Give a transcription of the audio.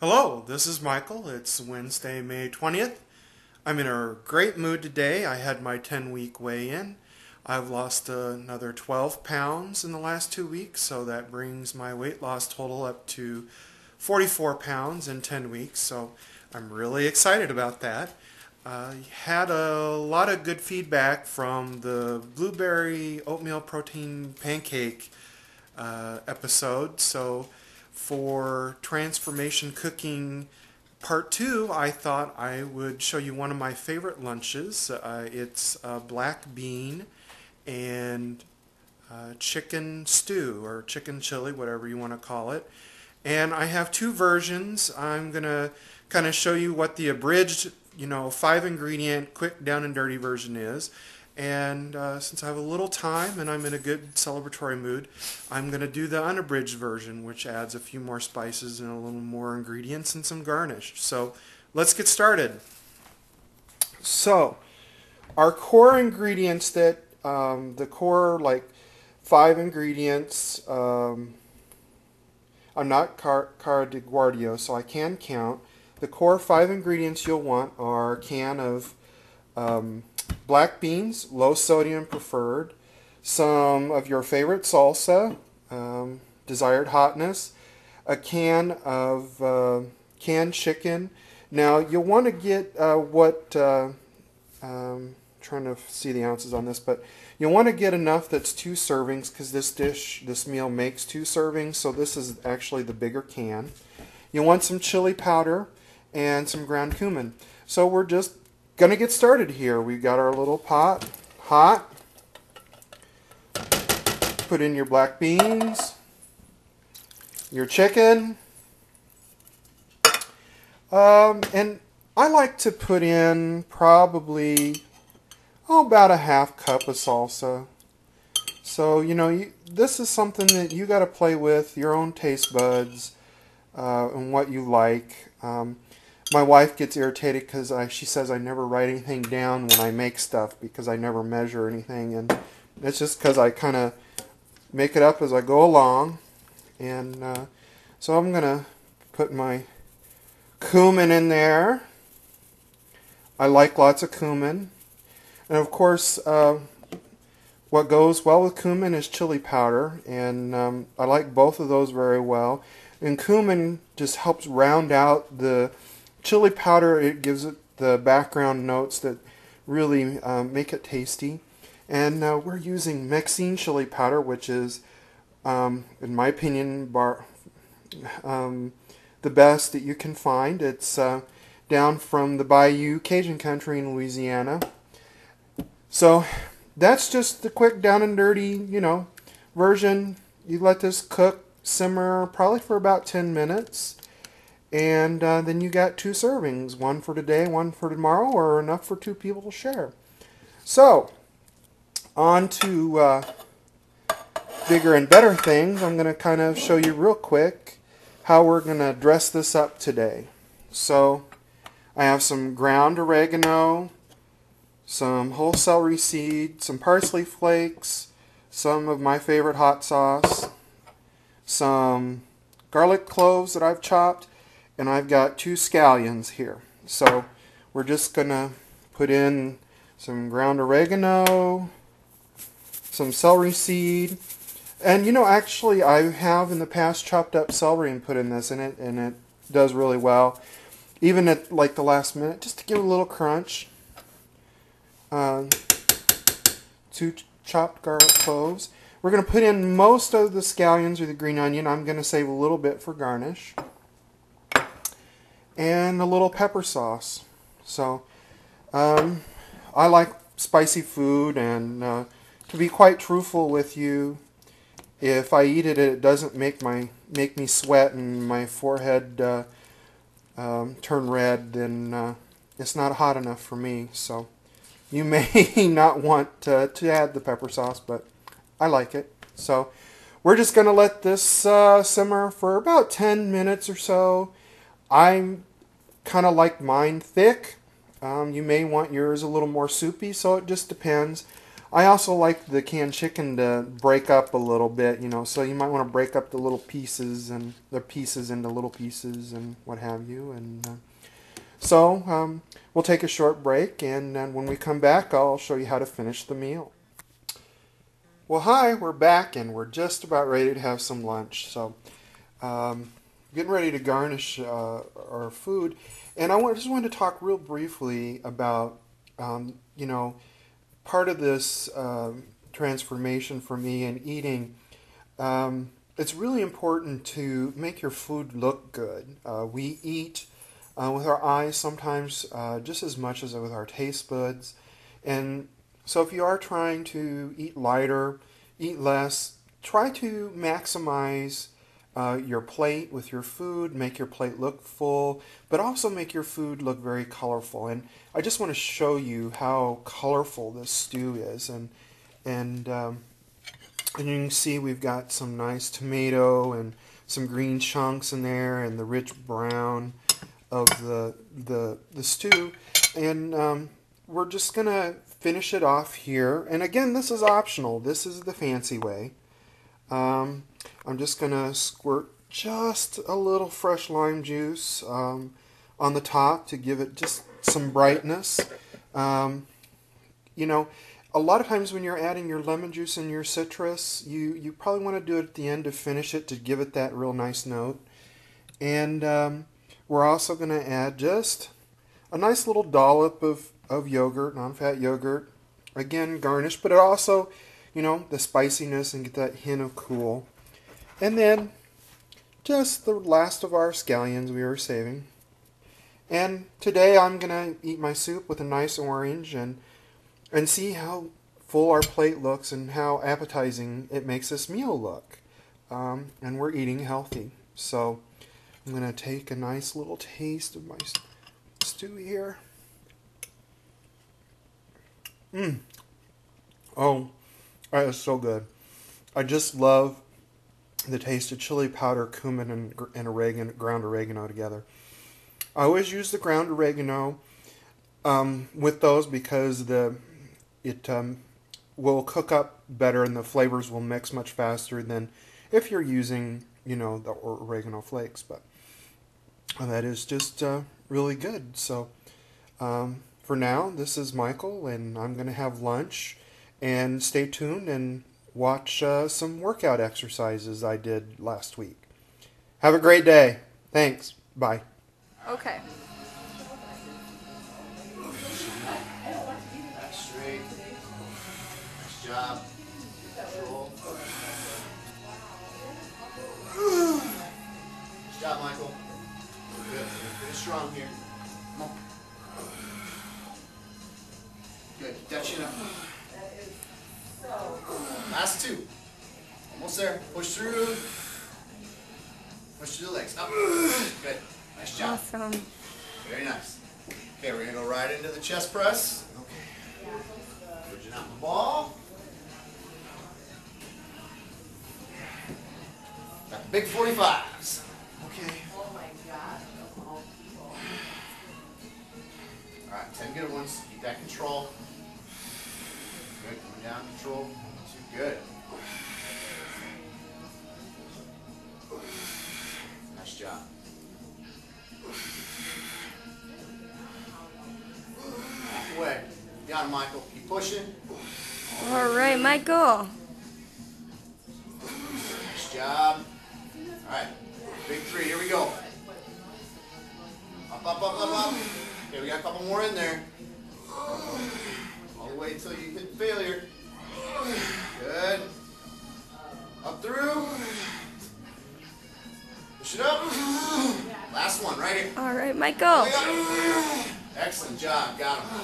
Hello, this is Michael. It's Wednesday, May 20th. I'm in a great mood today. I had my 10-week weigh-in. I've lost another 12 pounds in the last 2 weeks, so that brings my weight loss total up to 44 pounds in 10 weeks, so I'm really excited about that. Had a lot of good feedback from the blueberry oatmeal protein pancake episode, so for Transformation Cooking Part 2, I thought I would show you one of my favorite lunches. It's black bean and chicken stew, or chicken chili, whatever you want to call it. And I have two versions. I'm going to kind of show you what the abridged, 5-ingredient, quick, down and dirty version is. And since I have a little time and I'm in a good celebratory mood, I'm going to do the unabridged version, which adds a few more spices and a little more ingredients and some garnish. So let's get started. So our core ingredients the core 5 ingredients, I'm not Cara de Guardia, so I can count. The core 5 ingredients you'll want are a can of black beans, low sodium preferred, some of your favorite salsa, desired hotness, a can of canned chicken. Now you'll want to get trying to see the ounces on this, but you'll want to get enough that's 2 servings, because this meal makes 2 servings, so this is actually the bigger can. You'll want some chili powder and some ground cumin. So we're just gonna get started here. We've got our little pot hot. Put in your black beans, your chicken, and I like to put in probably about a half cup of salsa. So this is something that you got to play with your own taste buds and what you like. My wife gets irritated because she says I never write anything down when I make stuff, because I never measure anything, and it's just because I kind of make it up as I go along. And so I'm going to put my cumin in there. I like lots of cumin. And of course, what goes well with cumin is chili powder, and I like both of those very well. And cumin just helps round out the chili powder. It gives it the background notes that really make it tasty. And we're using Mexine chili powder, which is, in my opinion, the best that you can find. It's down from the Bayou Cajun country in Louisiana. So that's just the quick, down and dirty, version. You let this cook, simmer probably for about 10 minutes. And then you got 2 servings, one for today, one for tomorrow, or enough for 2 people to share. So, on to bigger and better things. I'm going to kind of show you real quick how we're going to dress this up today. So, I have some ground oregano, some whole celery seed, some parsley flakes, some of my favorite hot sauce, some garlic cloves that I've chopped, and I've got 2 scallions here. So we're just going to put in some ground oregano, some celery seed, and actually I have in the past chopped up celery and put in this and it does really well, even at the last minute, just to give it a little crunch. 2 chopped garlic cloves. We're going to put in most of the scallions or the green onion. I'm going to save a little bit for garnish. And a little pepper sauce. So, I like spicy food, and to be quite truthful with you, if I eat it, it doesn't make me sweat and my forehead turn red, then it's not hot enough for me. So, you may not want to add the pepper sauce, but I like it. So, we're just going to let this simmer for about 10 minutes or so. I kind of like mine thick. You may want yours a little more soupy, so it just depends. I also like the canned chicken to break up a little bit, you know, so you might want to break up the little pieces and the pieces into little pieces and what have you. And we'll take a short break, and then when we come back, I'll show you how to finish the meal. Well, hi, we're back, and we're just about ready to have some lunch. So, getting ready to garnish our food, and just wanted to talk real briefly about, you know, part of this transformation for me in eating. It's really important to make your food look good. We eat with our eyes sometimes just as much as with our taste buds. And so if you are trying to eat lighter, eat less, try to maximize your plate with your food, make your plate look full, but also make your food look very colorful. And I just want to show you how colorful this stew is. And you can see we've got some nice tomato and some green chunks in there and the rich brown of the stew. And we're just going to finish it off here. And again, this is optional. This is the fancy way. I'm just going to squirt just a little fresh lime juice on the top to give it just some brightness. You know, a lot of times when you're adding your lemon juice and your citrus, you probably want to do it at the end to finish it, to give it that real nice note. And we're also going to add just a nice little dollop of yogurt, non-fat yogurt. Again, garnish, but it also, you know, the spiciness and get that hint of cool. And then just the last of our scallions we were saving. And today I'm going to eat my soup with a nice orange and see how full our plate looks and how appetizing it makes this meal look. And we're eating healthy. So I'm going to take a nice little taste of my stew here. Oh, that is so good. I just love the taste of chili powder, cumin, and oregano, ground oregano together. I always use the ground oregano with those because it will cook up better and the flavors will mix much faster than if you're using, you know, the oregano flakes. But that is just really good. So for now, this is Michael, and I'm going to have lunch. And stay tuned and watch some workout exercises I did last week. Have a great day. Thanks. Bye. Okay. Back straight. Nice job. Control. Nice job, Michael. Good. Finish strong here. Come on. Good. Keep that chin up. Last two. Almost there. Push through. Push through the legs. Up. Good. Nice job. Awesome. Very nice. Okay, we're going to go right into the chest press. Okay. Bridging out the ball. Got the big 45s. Okay. Oh my gosh. All right, 10 good ones. Keep that control. Good. Coming down, control. 2. Good. Nice job. Halfway. Got it, Michael. Keep pushing. All right, Michael. Nice job. All right. Big 3. Here we go. Up, up, up, up, up. Okay, we got a couple more in there. All the way until you hit failure. Good. Up through. Push it up. Last one right here. All right, Michael. Excellent job. Got him.